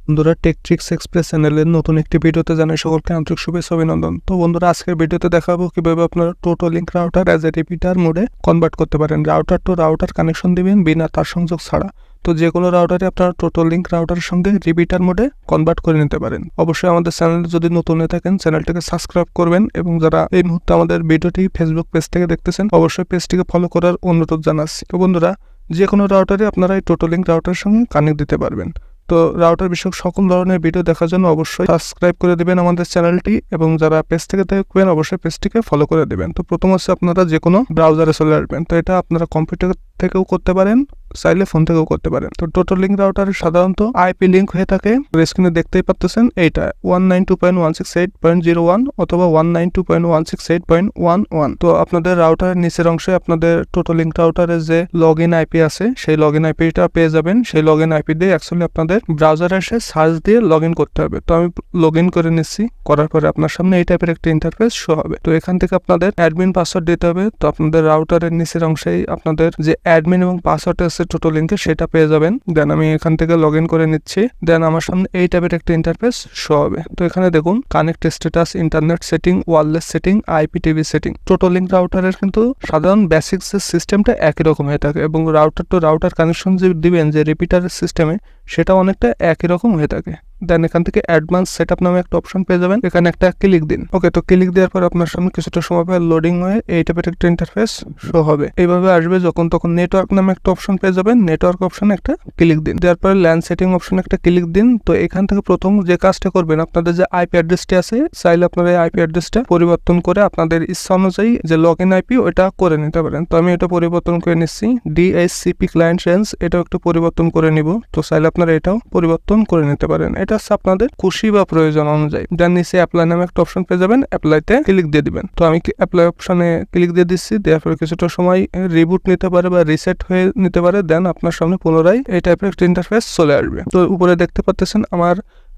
বন্ধুরা, take tricks express চ্যানেলের নতুন একটি ভিডিওতে জানাই সকলকে আন্তরিক শুভেচ্ছা অভিনন্দন। তো বন্ধুরা, আজকের ভিডিওতে দেখাবো কিভাবে আপনারা টোটোলিংক রাউটার অ্যাজ এ রিপিটার মোডে কনভার্ট করতে পারেন। রাউটার টু রাউটার কানেকশন দিবেন বিনা তার সংযোগ ছাড়া। তো যে কোনো রাউটারে আপনারা টোটোলিংক রাউটারের সঙ্গে রিপিটার মোডে কনভার্ট করে নিতে পারেন। অবশ্যই আমাদের চ্যানেলে যদি নতুন হয়ে থাকেন চ্যানেলটিকে সাবস্ক্রাইব করবেন, এবং যারা এই মুহূর্তে আমাদের ভিডিওটি ফেসবুক পেজ থেকে দেখতেছেন অবশ্যই পেজটিকে ফলো করার অনুরোধ জানাচ্ছি। তো বন্ধুরা, যে কোনো রাউটারে আপনারা এই টোটোলিংক রাউটারের সঙ্গে কানেক্ট দিতে পারবেন। তো রাউটার বিষয়ক সকল ধরনের ভিডিও দেখার জন্য অবশ্যই সাবস্ক্রাইব করে দেবেন আমাদের চ্যানেলটি, এবং যারা পেজ থেকে দেখবেন অবশ্যই পেজটিকে ফলো করে দেবেন। তো প্রথম হচ্ছে আপনারা যে কোনো ব্রাউজারে চলে আসবেন। তো এটা আপনারা কম্পিউটার থেকেও করতে পারেন, চাইলে ফোন থেকেও করতে পারেন। তো টোটোলিংক রাউটারে সাধারণত আইপি লিঙ্ক হয়ে থাকে, স্ক্রিনে দেখতেই পাচ্ছেন এইটা 192.168.01 অথবা 192.168.11। তো আপনাদের রাউটারের নিচের অংশে আপনাদের টোটোলিংক রাউটারের যে লগ ইন আইপি আছে সেই লগ ইন আইপিটা পেয়ে যাবেন। সেই লগ ইন আইপি দিয়ে অ্যাকচুয়ালি আপনাদের ব্রাউজারে এসে সার্চ দিয়ে লগ ইন করতে হবে। তো আমি লগ ইন করে নিচ্ছি। করার পরে আপনার সামনে এই টাইপের একটা ইন্টারফেস শো হবে। তো এখান থেকে আপনাদের অ্যাডমিন পাসওয়ার্ড দিতে হবে। তো আপনাদের রাউটারের নিচের অংশেই আপনাদের যে অ্যাডমিন এবং পাসওয়ার্ড আছে টোটোলিংকে সেটা পেয়ে যাবেন। দেন আমি এখান থেকে লগ ইন করে নিচ্ছি। দেন আমার সামনে এই টাইপের একটা ইন্টারফেস শো হবে। তো এখানে দেখুন connect status, internet setting, wireless setting, IPTV setting. Totolink রাউটারের কিন্তু সাধারণ বেসিক্স সিস্টেমটা একই রকম হয়ে থাকে, এবং রাউটার টু রাউটার কানেকশন যে দিবেন যে রিপিটারের সিস্টেমে সেটা অনেকটা একই রকম হয়ে থাকে। দেন এখান থেকে অ্যাডভান্স সেটআপ নামে একটা অপশন পেয়ে যাবেন, এখানে একটা ক্লিক দিন। ওকে, তো ক্লিক দেওয়ার পর আপনার সামনে কিছুটা সময় পর লোডিং হয়ে এই টাইপের একটা ইন্টারফেস শো হবে। এইভাবে আসবে যখন তখন নেটওয়ার্ক নামে একটা অপশন পেয়ে যাবেন, নেটওয়ার্ক অপশনে একটা ক্লিক দিন। দেওয়ার পরে ল্যান্ড সেটিং অপশনে একটা ক্লিক দিন। তো এখান থেকে প্রথম যে কাজটা করবেন, আপনাদের যে আইপি অ্যাড্রেসটি আছে চাইলে আপনারা এই আইপি অ্যাড্রেসটা পরিবর্তন করে আপনাদের ইচ্ছা অনুযায়ী যে লগ ইন আইপি ওটা করে নিতে পারেন। তো আমি এটা পরিবর্তন করে নিচ্ছি। ডিএইচসিপি ক্লায়েন্ট রেঞ্জ এটাও একটু পরিবর্তন করে নিব। তো চাইলে আপনারা এটাও পরিবর্তন করে নিতে পারেন। এটা হচ্ছে আপনাদের খুশি বা প্রয়োজন অনুযায়ী। দেন নিচে অ্যাপ্লাই নামে একটা অপশন পেয়ে যাবেন, অ্যাপ্লাইতে ক্লিক দিয়ে দিবেন। তো আমি অ্যাপ্লাই অপশনে ক্লিক দিয়ে দিচ্ছি। দেওয়ার পরে কিছুটা সময় রিবুট নিতে পারে বা রিসেট হয়ে নিতে পারে। দেন আপনার সামনে পুনরায় এই টাইপের একটা ইন্টারফেস চলে আসবে। তো উপরে দেখতে পাচ্ছেন আমার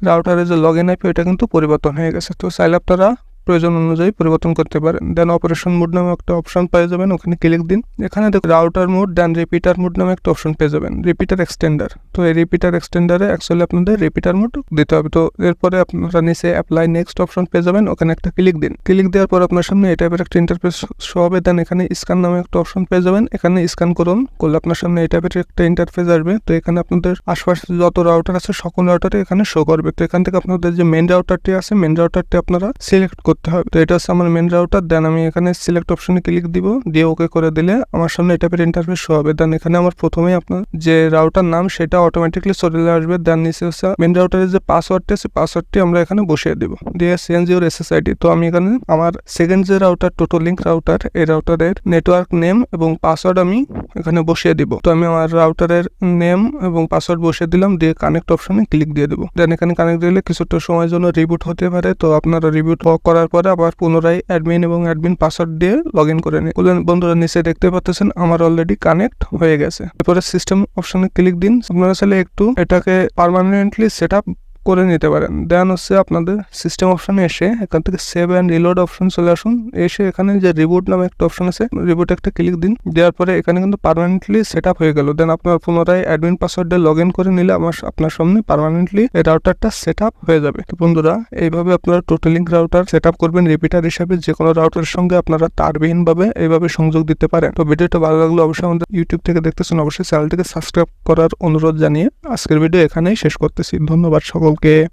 রাউটারের যে লগ ইন আইপি ওটা কিন্তু পরিবর্তন হয়ে গেছে। তো চাইলে আপনারা প্রয়োজন অনুযায়ী পরিবর্তন করতে পারেন। দেন অপারেশন মোড নামে একটা অপশন পেয়ে যাবেন, ওখানে ক্লিক দিন। এখানে দেখুন রাউটার মোড, দেন রিপিটার মোড নামে একটা অপশন পেয়ে যাবেন, রিপিটার এক্সটেন্ডার। তো এই রিপিটার এক্সটেন্ডারে অ্যাকচুয়ালি আপনাদের রিপিটার মোড দিতে হবে। তো এরপরে আপনারা নিচে অ্যাপ্লাই নেক্সট অপশন পেয়ে যাবেন, ওখানে একটা ক্লিক দিন। ক্লিক দেওয়ার পর আপনার সামনে এই টাইপের একটা ইন্টারফেস শো হবে। দেন এখানে স্ক্যান নামে একটা অপশন পেয়ে যাবেন, এখানে স্ক্যান করুন। করলে আপনার সামনে এই টাইপের একটা ইন্টারফেস আসবে। তো এখানে আপনাদের আশপাশে যত রাউটার আছে সকল রাউটারে এখানে শো করবে। তো এখান থেকে আপনাদের যে মেন রাউটারটি আছে মেন রাউটারটি আপনারা সিলেক্ট করতে হবে। তো এটা হচ্ছে আমার মেন রাউটার। দেন আমি এখানে সিলেক্ট অপশনে ক্লিক দিব, দিয়ে ওকে করে দিলে আমার সামনে এই টাইপের ইন্টারফেস শো হবে। দেন এখানে আমার প্রথমেই আপনার যে রাউটার নাম সেটা অটোমেটিকলি চলে আসবে। দেন নিচে হচ্ছে মেন রাউটারের যে পাসওয়ার্ডটি আছে পাসওয়ার্ডটি আমরা এখানে বসিয়ে দেবো, দিয়ে চেঞ্জ ইউর এসএসআইডি। তো আমি এখানে আমার সেকেন্ড যে রাউটার টোটোলিংক রাউটার, এই রাউটারের নেটওয়ার্ক নেম এবং পাসওয়ার্ড আমি এখানে বসিয়ে দিব। তো আমি আমার রাউটারের নেম এবং পাসওয়ার্ড বসিয়ে দিলাম, দিয়ে কানেক্ট অপশনে ক্লিক দিয়ে দেবো। দেন এখানে কানেক্ট দিলে কিছুটা সময়ের জন্য রিবুট হতে পারে। তো আপনারা রিবুট করার পরে আবার পুনরায় অ্যাডমিন এবং অ্যাডমিন পাসওয়ার্ড দিয়ে লগ ইন করে নিন। বন্ধুরা, নিচে দেখতে পাচ্ছেন আমার অলরেডি কানেক্ট হয়ে গেছে। এরপরে সিস্টেম অপশনে ক্লিক দিন। আপনারা চাইলে একটু এটাকে পার্মানেন্টলি সেট আপ করে নিতে পারেন। দেন হচ্ছে আপনাদের সিস্টেম অপশনে এসে এখান থেকে সেভ অ্যান্ড রিলোড অপশন চলে আসুন। এসে এখানে যে রিবুট নামে একটা অপশন আছে রিবুট একটা ক্লিক দিন। দেওয়ার পরে এখানে কিন্তু পার্মানেন্টলি সেট আপ হয়ে গেল। দেন আপনার পুনরায় অ্যাডমিন পাসওয়ার্ড দিয়ে লগ ইন করে নিলে আপনার সামনে পার্মানেন্টলি এই রাউটারটা সেট আপ হয়ে যাবে। তো বন্ধুরা, এইভাবে আপনারা টোটোলিংক রাউটার সেট আপ করবেন রিপিটার হিসাবে। যে কোনো রাউটারের সঙ্গে আপনারা তারবিহীন ভাবে এইভাবে সংযোগ দিতে পারেন। তো ভিডিওটা ভালো লাগলে অবশ্যই আমাদের ইউটিউব থেকে দেখতেছেন অবশ্যই চ্যানেলটিকে সাবস্ক্রাইব করার অনুরোধ জানিয়ে আজকের ভিডিও এখানেই শেষ করতেছি। ধন্যবাদ সকলকে।